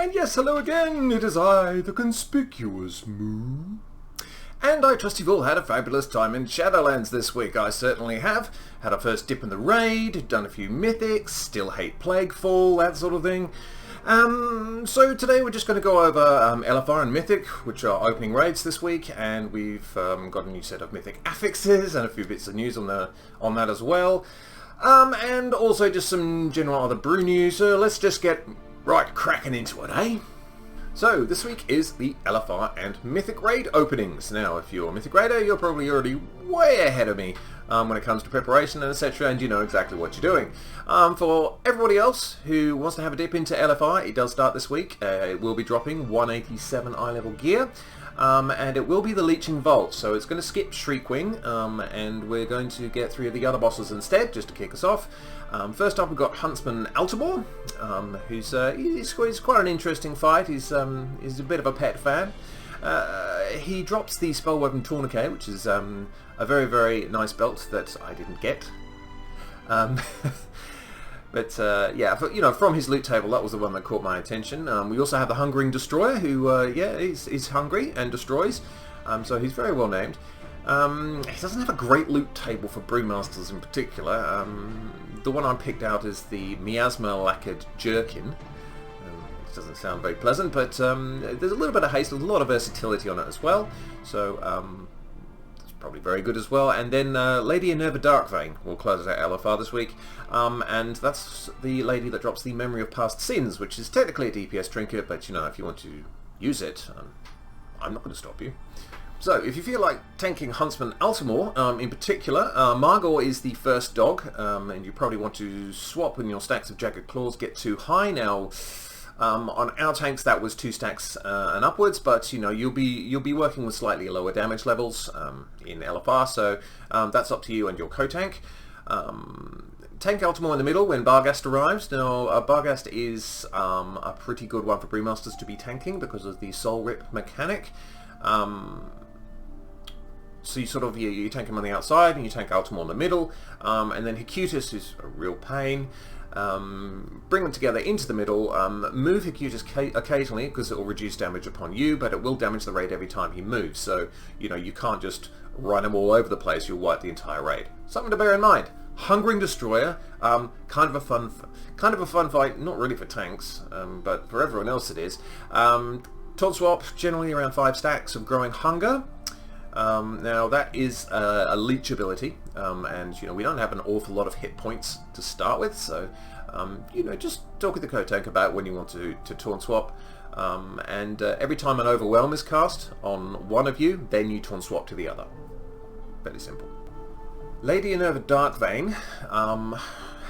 And yes, hello again, it is I, the conspicuous Moo. And I trust you've all had a fabulous time in Shadowlands this week. I certainly have. Had our first dip in the raid, done a few mythics, still hate Plaguefall, that sort of thing. So today we're just going to go over LFR and Mythic, which are opening raids this week, and we've got a new set of Mythic Affixes and a few bits of news on that as well. And also just some general other brew news, so let's just get right cracking into it, eh? So this week is the LFR and Mythic raid openings. Now if you're a Mythic raider, you're probably already way ahead of me when it comes to preparation and etc, and you know exactly what you're doing. For everybody else who wants to have a dip into LFR, it does start this week. It will be dropping 187 eye level gear. And it will be the Leeching Vault, so it's going to skip Shriekwing, and we're going to get 3 of the other bosses instead, just to kick us off. First up we've got Huntsman Altima, he's quite an interesting fight. He's a bit of a pet fan. He drops the Spell Weapon Tourniquet, which is a very, very nice belt that I didn't get. But yeah, from his loot table, that was the one that caught my attention. We also have the Hungering Destroyer, who, is hungry and destroys, so he's very well named. He doesn't have a great loot table for brewmasters in particular. The one I picked out is the Miasma Lacquered Jerkin. It doesn't sound very pleasant, but there's a little bit of haste, there's a lot of versatility on it as well, so probably very good as well. And then Lady Minerva Darkvein will close out LFR this week, and that's the lady that drops the Memory of Past Sins, which is technically a DPS trinket, but if you want to use it, I'm not going to stop you. So if you feel like tanking Huntsman Altima in particular, Margor is the first dog, and you probably want to swap when your stacks of Jagged Claws get too high. Now on our tanks that was 2 stacks and upwards, but you'll be working with slightly lower damage levels in LFR, so that's up to you and your co-tank. Tank Altima in the middle when Barghast arrives. Now Barghast is a pretty good one for brewmasters to be tanking because of the soul rip mechanic. So you tank him on the outside and you tank Altima in the middle, and then Hicutus is a real pain. Bring them together into the middle, move Hicutus occasionally because it will reduce damage upon you, but it will damage the raid every time he moves, so you can't just run him all over the place, you'll wipe the entire raid. Something to bear in mind. Hungering Destroyer, kind of a fun fight, not really for tanks, but for everyone else it is. Taunt swap, generally around 5 stacks of Growing Hunger. Now that is a leech ability, and we don't have an awful lot of hit points to start with, so just talk with the co-tank about when you want to taunt swap, and every time an overwhelm is cast on one of you, then you taunt swap to the other. Very simple. Lady Minerva Darkvein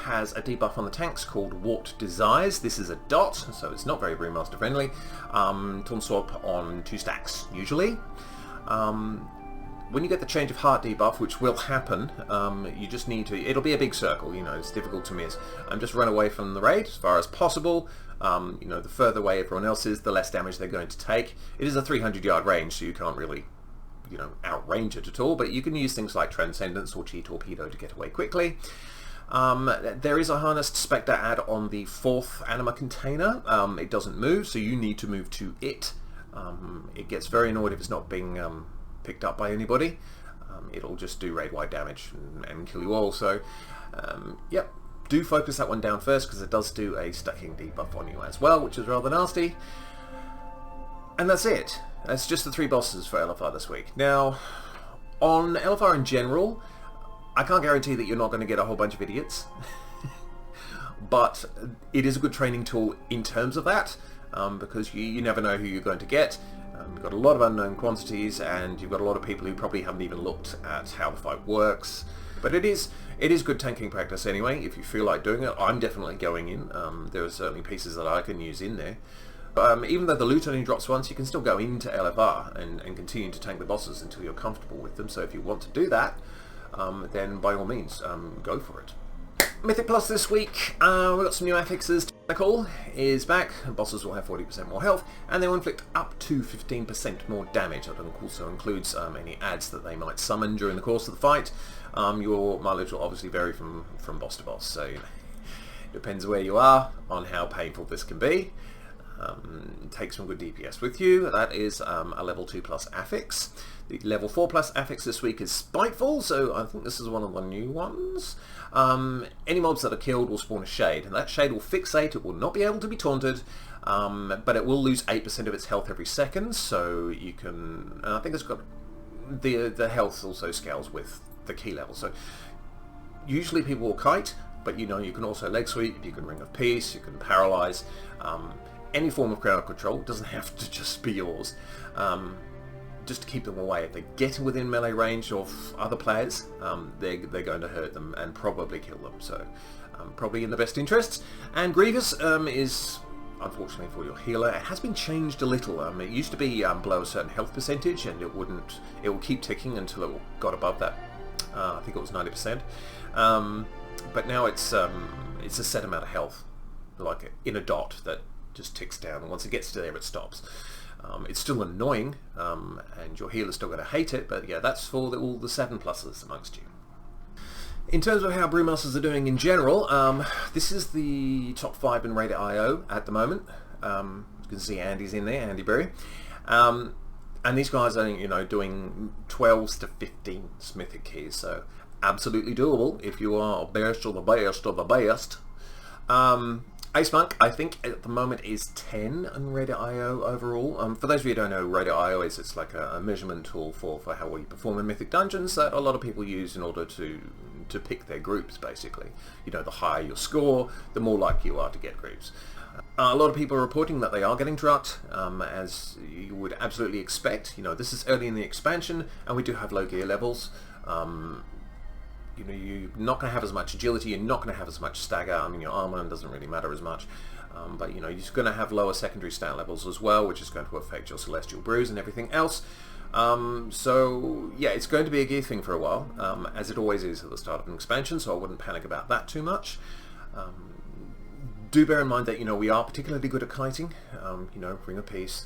has a debuff on the tanks called Warped Desires. This is a dot, so it's not very brewmaster friendly. Taunt swap on 2 stacks usually. When you get the Change of Heart debuff, which will happen, you just need to, it'll be a big circle, it's difficult to miss. Just run away from the raid as far as possible. The further away everyone else is, the less damage they're going to take. It is a 300-yard range, so you can't really, outrange it at all, but you can use things like Transcendence or Chi Torpedo to get away quickly. There is a Harnessed Spectre add on the 4th Anima container. It doesn't move, so you need to move to it. It gets very annoyed if it's not being picked up by anybody. It'll just do raid-wide damage and kill you all, so yep, do focus that one down first because it does do a stacking debuff on you as well, which is rather nasty. And that's it. That's just the 3 bosses for LFR this week. Now, on LFR in general, I can't guarantee that you're not going to get a whole bunch of idiots, but it is a good training tool in terms of that. Because you never know who you're going to get. You've got a lot of unknown quantities, and you've got a lot of people who probably haven't even looked at how the fight works. But it is good tanking practice anyway, if you feel like doing it. I'm definitely going in. There are certainly pieces that I can use in there. Even though the loot only drops once, you can still go into LFR and continue to tank the bosses until you're comfortable with them. So if you want to do that, then by all means, go for it. Mythic Plus this week, we've got some new affixes. Technical is back, bosses will have 40% more health, and they will inflict up to 15% more damage. That also includes any adds that they might summon during the course of the fight. Your mileage will obviously vary from boss to boss, so it depends where you are on how painful this can be. take some good DPS with you. That is a level 2 plus affix. The level 4 plus affix this week is Spiteful, so I think this is one of the new ones. Any mobs that are killed will spawn a shade, and that shade will fixate. It will not be able to be taunted, but it will lose 8% of its health every second, so you can... And I think it's got... The health also scales with the key level, so usually people will kite, but you know, you can also leg sweep, you can Ring of Peace, you can paralyze. Any form of crowd control doesn't have to just be yours. Just to keep them away. If they get within melee range of other players, they're going to hurt them and probably kill them. So probably in the best interests. And Grievous is, unfortunately for your healer, it has been changed a little. It used to be below a certain health percentage, and it will keep ticking until it got above that. I think it was 90%. But now it's a set amount of health, like in a dot that just ticks down, and once it gets to there, it stops. It's still annoying, and your healer's still going to hate it, but yeah, that's for all the 7 pluses amongst you. In terms of how brewmasters are doing in general, this is the top 5 in Raid.io at the moment. You can see Andy's in there, Andy Berry. And these guys are, you know, doing 12s to 15s mythic keys, so absolutely doable if you are best of the best of the best. Ace Monk, I think at the moment is 10 on Raid.io overall. For those of you who don't know, Raid.io it's like a measurement tool for how well you perform in mythic dungeons that a lot of people use in order to pick their groups, basically. You know, the higher your score, the more likely you are to get groups. A lot of people are reporting that they are getting drucked, as you would absolutely expect. You know, this is early in the expansion, and we do have low gear levels. You know, you're not going to have as much agility, you're not going to have as much stagger. I mean, your armor doesn't really matter as much, but you know, you're going to have lower secondary stat levels as well, which is going to affect your celestial brews and everything else. So yeah, it's going to be a gear thing for a while, as it always is at the start of an expansion, so I wouldn't panic about that too much. Do bear in mind that, you know, we are particularly good at kiting. You know, Ring of Peace,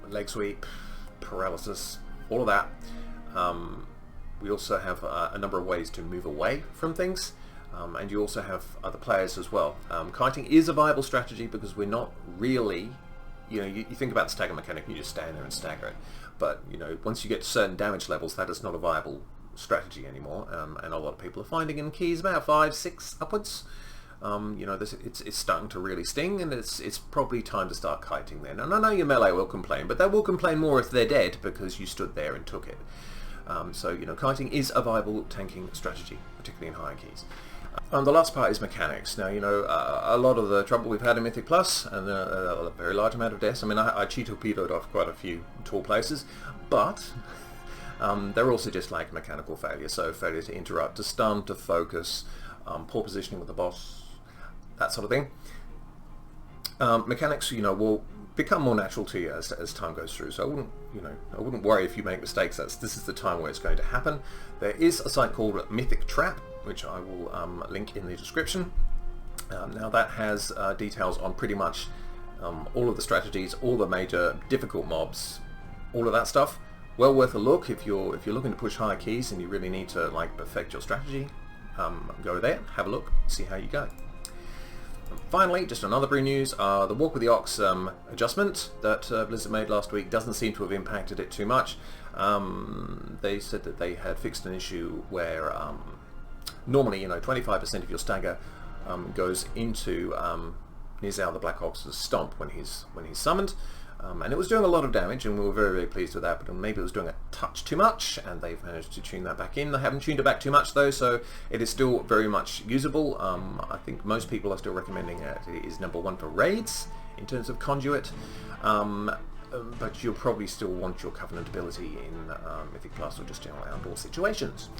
leg sweep, paralysis, all of that. We also have a number of ways to move away from things, and you also have other players as well. Kiting is a viable strategy because we're not really, you know, you think about the stagger mechanic, you just stand there and stagger it. But, you know, once you get to certain damage levels, that is not a viable strategy anymore, and a lot of people are finding in keys about 5, 6 upwards. You know, it's starting to really sting, and it's probably time to start kiting then. And I know your melee will complain, but they will complain more if they're dead because you stood there and took it. So, you know, kiting is a viable tanking strategy, particularly in higher keys. The last part is mechanics. Now, you know, a lot of the trouble we've had in Mythic Plus, and a very large amount of deaths, I mean, I torpedoed off quite a few tall places, but they're also just like mechanical failure, so failure to interrupt, to stun, to focus, poor positioning with the boss, that sort of thing. Mechanics, you know, will become more natural to you as time goes through, so I wouldn't worry if you make mistakes. This is the time where it's going to happen. There is a site called Mythic Trap, which I will link in the description. Now that has details on pretty much all of the strategies, all the major difficult mobs, all of that stuff. Well worth a look if you're looking to push higher keys and you really need to like perfect your strategy. Go there, have a look, see how you go. Finally, just another brew news, the Walk with the Ox adjustment that Blizzard made last week doesn't seem to have impacted it too much. They said that they had fixed an issue where normally, you know, 25% of your stagger goes into Nizal the Black Ox's stomp when he's summoned. And it was doing a lot of damage, and we were very, very pleased with that, but maybe it was doing a touch too much, and they've managed to tune that back in. They haven't tuned it back too much though, so it is still very much usable. I think most people are still recommending it. It is #1 for raids in terms of conduit, but you'll probably still want your Covenant ability in Mythic Plus or just general outdoor situations.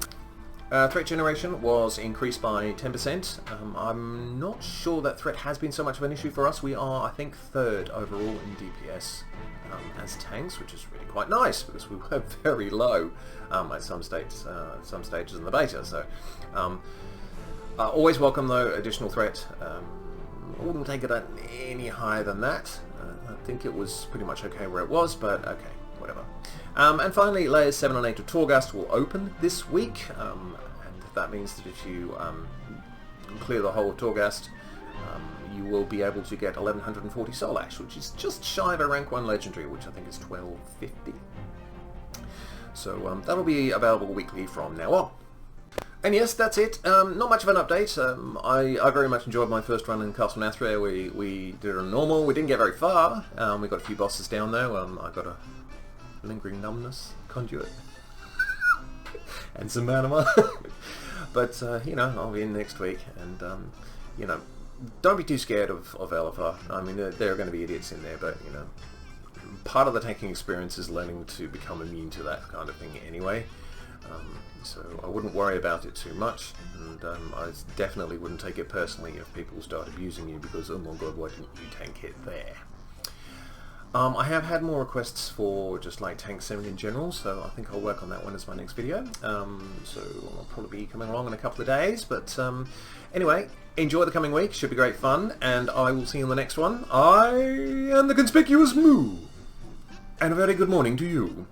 Threat generation was increased by 10%. I'm not sure that threat has been so much of an issue for us. We are, I think, 3rd overall in DPS as tanks, which is really quite nice because we were very low at some stages in the beta. So, always welcome though additional threat. I wouldn't take it any higher than that. I think it was pretty much okay where it was, but okay. Whatever. And finally, layers 7 and 8 of Torghast will open this week, and that means that if you clear the whole of Torghast you will be able to get 1140 Soul Ash, which is just shy of a rank 1 legendary, which I think is 1250. So that'll be available weekly from now on. And yes, that's it. Not much of an update. I very much enjoyed my first run in Castle Nathria. We did it on normal. We didn't get very far. We got a few bosses down though. I got a lingering numbness conduit and some anima. But you know, I'll be in next week, and you know, don't be too scared of LFR. I mean, there are going to be idiots in there, but you know, part of the tanking experience is learning to become immune to that kind of thing anyway. So I wouldn't worry about it too much, and I definitely wouldn't take it personally if people start abusing you because, oh my god, why didn't you tank it there? I have had more requests for just like tank 7 in general, so I think I'll work on that one as my next video. So I'll probably be coming along in a couple of days, but anyway, enjoy the coming week, should be great fun, and I will see you in the next one. I am the Conspicuous Moo, and a very good morning to you.